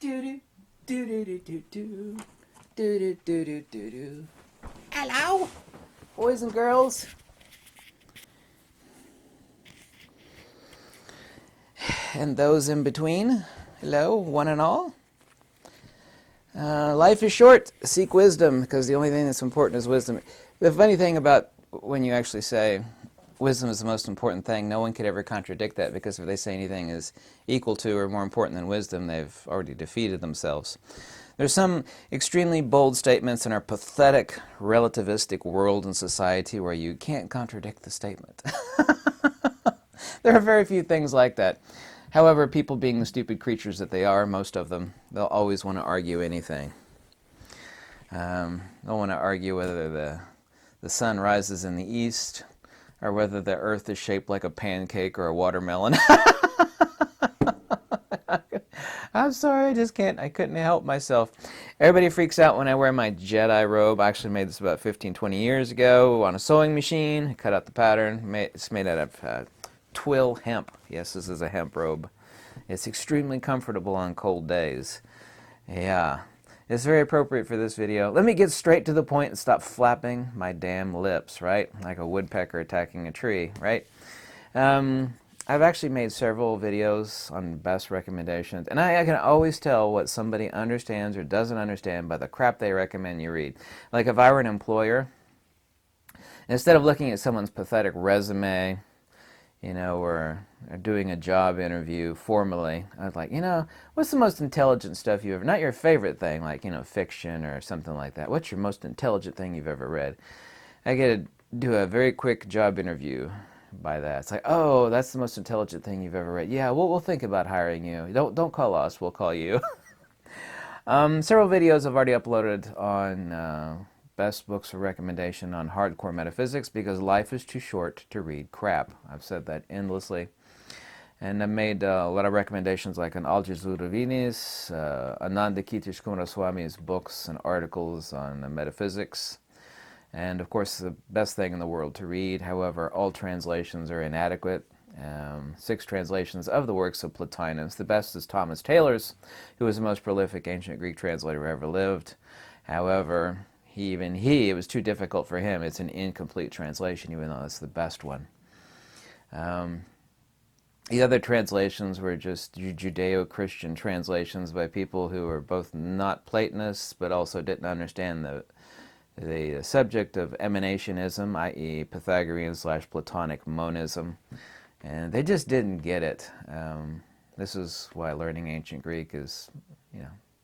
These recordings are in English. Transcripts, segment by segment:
do do do do do do do do do do do. Hello, boys and girls. And those in between. Hello, one and all. Life is short. Seek wisdom, because the only thing that's important is wisdom. The funny thing about when you actually say wisdom is the most important thing, no one could ever contradict that, because if they say anything is equal to or more important than wisdom, they've already defeated themselves. There's some extremely bold statements in our pathetic relativistic world and society where you can't contradict the statement. There are very few things like that. However, people being the stupid creatures that they are, most of them, they'll always want to argue anything. They'll want to argue whether the sun rises in the east, or whether the earth is shaped like a pancake or a watermelon. I'm sorry, I couldn't help myself. Everybody freaks out when I wear my Jedi robe. I actually made this about 15, 20 years ago on a sewing machine. Cut out the pattern. It's made out of twill hemp. Yes, this is a hemp robe. It's extremely comfortable on cold days. Yeah, it's very appropriate for this video. Let me get straight to the point and stop flapping my damn lips, right? Like a woodpecker attacking a tree, right? I've actually made several videos on best recommendations, and I can always tell what somebody understands or doesn't understand by the crap they recommend you read. Like if I were an employer, instead of looking at someone's pathetic resume, or doing a job interview formally, I was like, what's the most intelligent stuff you ever, not your favorite thing, like, fiction or something like that. What's your most intelligent thing you've ever read? I get to do a very quick job interview by that. It's like, oh, that's the most intelligent thing you've ever read. Yeah, we'll think about hiring you. Don't call us, we'll call you. Several videos I've already uploaded on best books for recommendation on hardcore metaphysics, because life is too short to read crap. I've said that endlessly. And I made a lot of recommendations like on Aljizu Ravini's, Ananda Kitish Kumaraswami's books and articles on metaphysics. And of course the best thing in the world to read. However, all translations are inadequate. 6 translations of the works of Plotinus. The best is Thomas Taylor's, who was the most prolific ancient Greek translator who ever lived. However, it was too difficult for him. It's an incomplete translation, even though it's the best one. The other translations were just Judeo-Christian translations by people who were both not Platonists, but also didn't understand the subject of emanationism, i.e. Pythagorean/Platonic monism. And they just didn't get it. This is why learning ancient Greek is,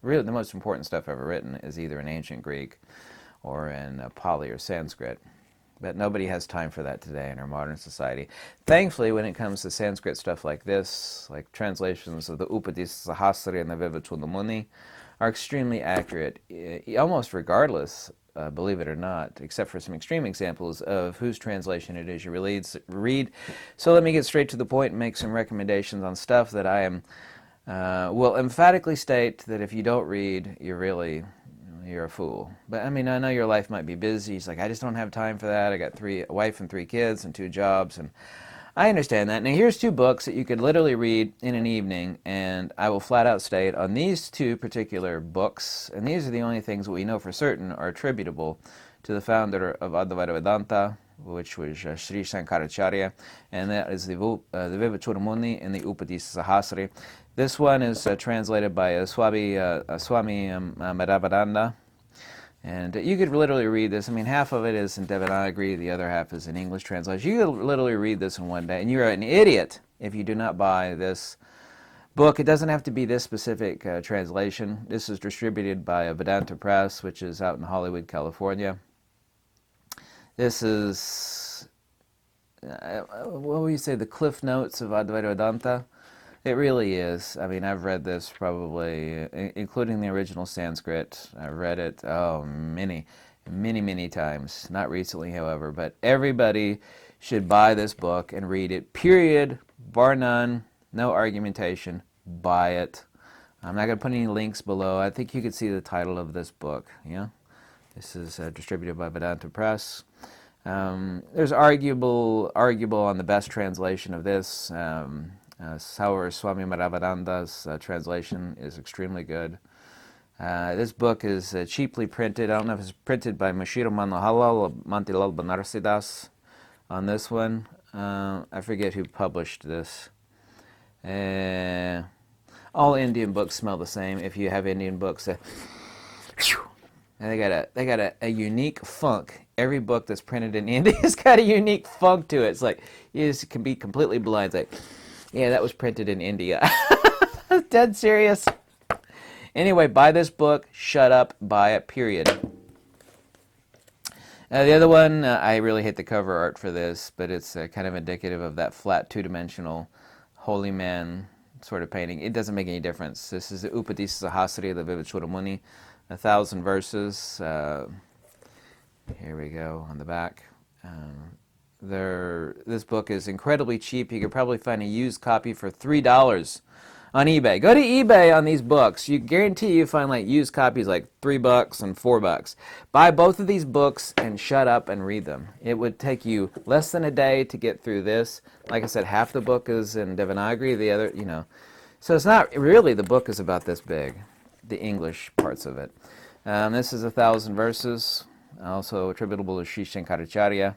really the most important stuff ever written is either in ancient Greek or in Pali or Sanskrit. But nobody has time for that today in our modern society. Thankfully, when it comes to Sanskrit stuff like this, like translations of the Upanishads and the Vivek are extremely accurate, almost regardless, believe it or not, except for some extreme examples of whose translation it is you read. So let me get straight to the point and make some recommendations on stuff that I am will emphatically state that if you don't read, you're a fool. But I mean, I know your life might be busy. It's like, I just don't have time for that. I got a wife and 3 kids and 2 jobs, and I understand that. Now here's 2 books that you could literally read in an evening, and I will flat out state on these 2 particular books, and these are the only things that we know for certain are attributable to the founder of Advaita Vedanta, which was Sri Shankaracharya, and that is the Vivek and the Upanishads. This one is translated by Swami Madhavananda, and you could literally read this. I mean, half of it is in Devanagari, the other half is in English translation. You could literally read this in one day, and you're an idiot if you do not buy this book. It doesn't have to be this specific translation. This is distributed by Vedanta Press, which is out in Hollywood, California. This is, what would you say, the Cliff Notes of Advaita Vedanta? It really is. I mean, I've read this probably, including the original Sanskrit. I've read it, many, many times. Not recently, however, but everybody should buy this book and read it, period, bar none, no argumentation, buy it. I'm not going to put any links below. I think you could see the title of this book, This is distributed by Vedanta Press. There's arguable on the best translation of this. However, Swami Madhavananda's translation is extremely good. This book is cheaply printed. I don't know if it's printed by Mashiro Manohala or Mantilal Banarsidas on this one. I forget who published this. All Indian books smell the same. If you have Indian books, and they got a unique funk. Every book that's printed in India has got a unique funk to it. It's like you just can be completely blind. It's like, yeah, that was printed in India. Dead serious. Anyway, buy this book. Shut up. Buy it. Period. The other one, I really hate the cover art for this, but it's kind of indicative of that flat, two-dimensional holy man sort of painting. It doesn't make any difference. This is the Upadisa Sahasri of the Vivekachudamuni, 1,000 verses. Here we go on the back. This book is incredibly cheap. You could probably find a used copy for $3 on eBay. Go to eBay on these books. You guarantee you find like used copies like $3 and $4. Buy both of these books and shut up and read them. It would take you less than a day to get through this. Like I said, half the book is in Devanagari, the other, So it's not really, the book is about this big, the English parts of it. This is 1,000 verses, also attributable to Sri Shankaracharya.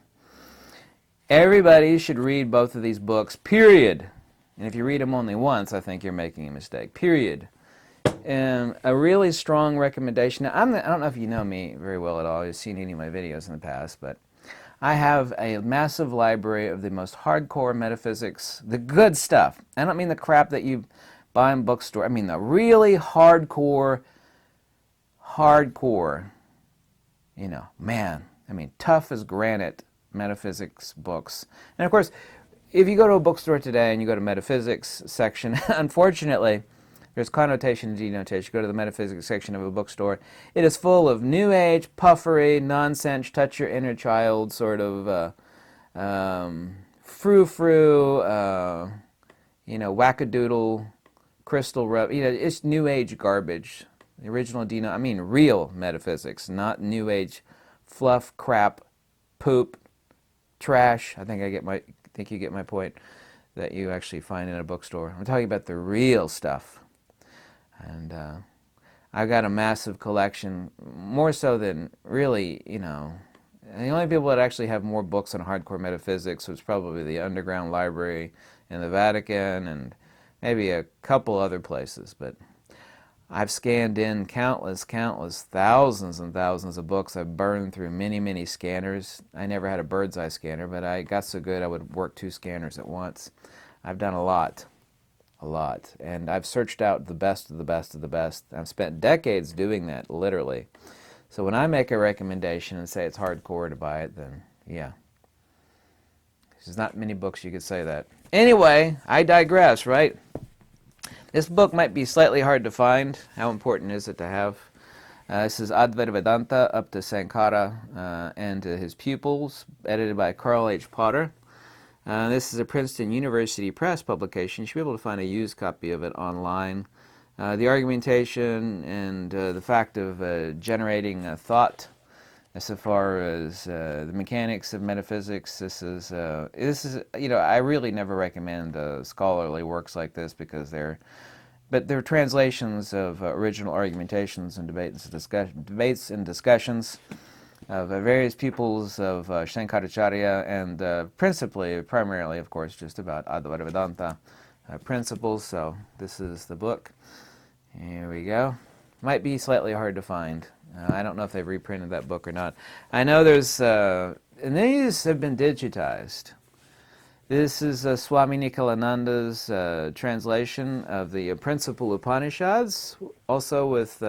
Everybody should read both of these books, period. And if you read them only once, I think you're making a mistake, period. And a really strong recommendation. Now, I don't know if you know me very well at all. You've seen any of my videos in the past, but I have a massive library of the most hardcore metaphysics, the good stuff. I don't mean the crap that you buy in bookstore. I mean the really hardcore, tough as granite metaphysics books. And of course, if you go to a bookstore today and you go to metaphysics section, unfortunately, there's connotation and denotation. You go to the metaphysics section of a bookstore, it is full of new age, puffery, nonsense, touch your inner child, sort of frou-frou, wackadoodle, crystal rub. It's new age garbage. The original real metaphysics, not new age fluff, crap, poop, trash. I think you get my point, that you actually find in a bookstore. I'm talking about the real stuff. And I've got a massive collection, more so than really, the only people that actually have more books on hardcore metaphysics was probably the underground library in the Vatican and maybe a couple other places. But I've scanned in countless, thousands and thousands of books. I've burned through many, many scanners. I never had a bird's eye scanner, but I got so good I would work 2 scanners at once. I've done a lot. And I've searched out the best of the best of the best. I've spent decades doing that, literally. So when I make a recommendation and say it's hardcore to buy it, then yeah. There's not many books you could say that. Anyway, I digress, right? This book might be slightly hard to find. How important is it to have? This is Advaita Vedanta up to Sankara and to his pupils, edited by Carl H. Potter. This is a Princeton University Press publication. You should be able to find a used copy of it online. The argumentation and the fact of generating a thought, as far as the mechanics of metaphysics, this is I really never recommend scholarly works like this because they're translations of original argumentations and debates and discussions of various pupils of Shankaracharya, and primarily, of course, just about Advaita Vedanta principles. So this is the book. Here we go. Might be slightly hard to find. I don't know if they've reprinted that book or not. I know there's, and these have been digitized. This is Swami Nikhilananda's translation of the Principal Upanishads, also with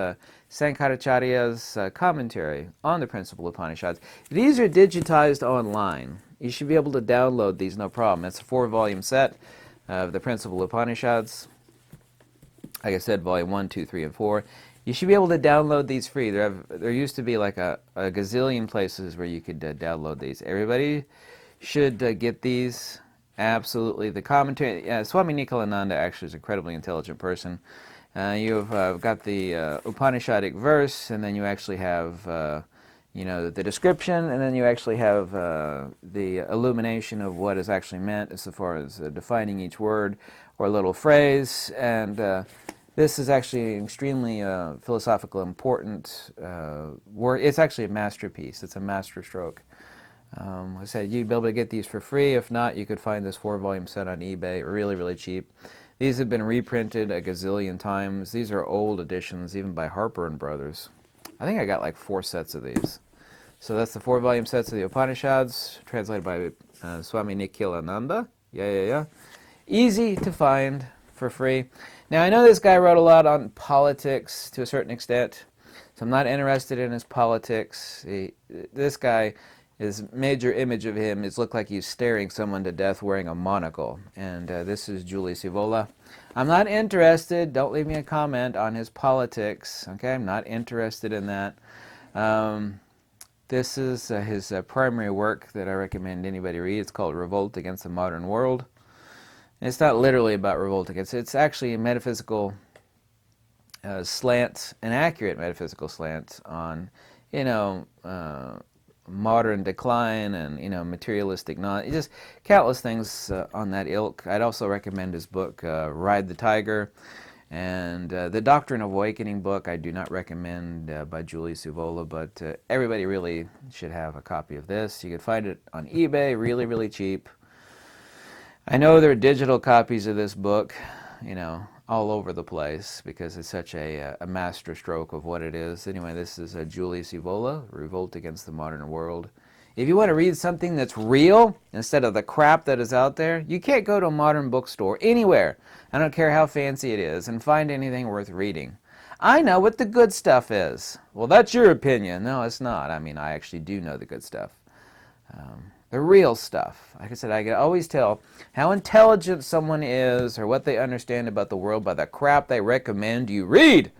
Sankaracharya's commentary on the Principal Upanishads. These are digitized online. You should be able to download these, no problem. It's a 4-volume set of the Principal Upanishads. Like I said, volume 1, 2, 3, and 4. You should be able to download these free. There used to be like a gazillion places where you could download these. Everybody should get these. Absolutely. The commentary, Swami Nikhilananda actually is an incredibly intelligent person. You've got the Upanishadic verse, and then you actually have the description, and then you actually have the illumination of what is actually meant as far as defining each word, or a little phrase. And this is actually an extremely philosophical important work. It's actually a masterpiece. It's a masterstroke. I said you'd be able to get these for free. If not, you could find this 4-volume set on eBay really, really cheap. These have been reprinted a gazillion times. These are old editions, even by Harper and Brothers. I think I got like 4 sets of these. So that's the 4-volume sets of the Upanishads, translated by Swami Nikhilananda. Yeah. Easy to find for free. Now, I know this guy wrote a lot on politics to a certain extent, so I'm not interested in his politics. This guy, his major image of him is look like he's staring someone to death wearing a monocle. And this is Julius Evola. I'm not interested. Don't leave me a comment on his politics. Okay, I'm not interested in that. This is his primary work that I recommend anybody read. It's called Revolt Against the Modern World. And it's not literally about revolt against. It's actually a metaphysical slant, an accurate metaphysical slant on, modern decline and materialistic just countless things on that ilk. I'd also recommend his book Ride the Tiger, and the Doctrine Awakening book I do not recommend by Julius Evola, but everybody really should have a copy of this. You can find it on eBay really, really cheap. I know there are digital copies of this book, all over the place because it's such a master stroke of what it is. Anyway, this is Julius Evola, Revolt Against the Modern World. If you want to read something that's real instead of the crap that is out there, you can't go to a modern bookstore anywhere, I don't care how fancy it is, and find anything worth reading. I know what the good stuff is. Well, that's your opinion. No, it's not. I mean, I actually do know the good stuff. The real stuff. Like I said, I can always tell how intelligent someone is or what they understand about the world by the crap they recommend you read.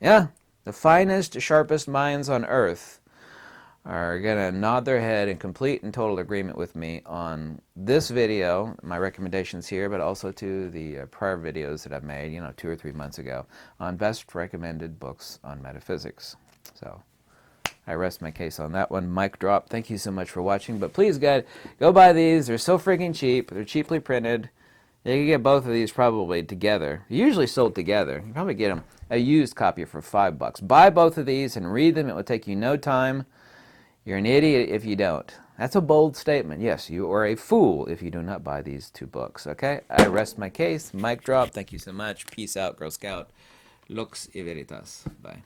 Yeah, the finest, sharpest minds on earth are going to nod their head in complete and total agreement with me on this video, my recommendations here, but also to the prior videos that I've made, 2 or 3 months ago, on best recommended books on metaphysics. So I rest my case on that one. Mic drop. Thank you so much for watching. But please, guys, go buy these. They're so freaking cheap. They're cheaply printed. You can get both of these probably together. They're usually sold together. You probably get them a used copy for $5. Buy both of these and read them. It will take you no time. You're an idiot if you don't. That's a bold statement. Yes, you are a fool if you do not buy these 2 books. Okay? I rest my case. Mic drop. Thank you so much. Peace out, Girl Scout. Lux y Veritas. Bye.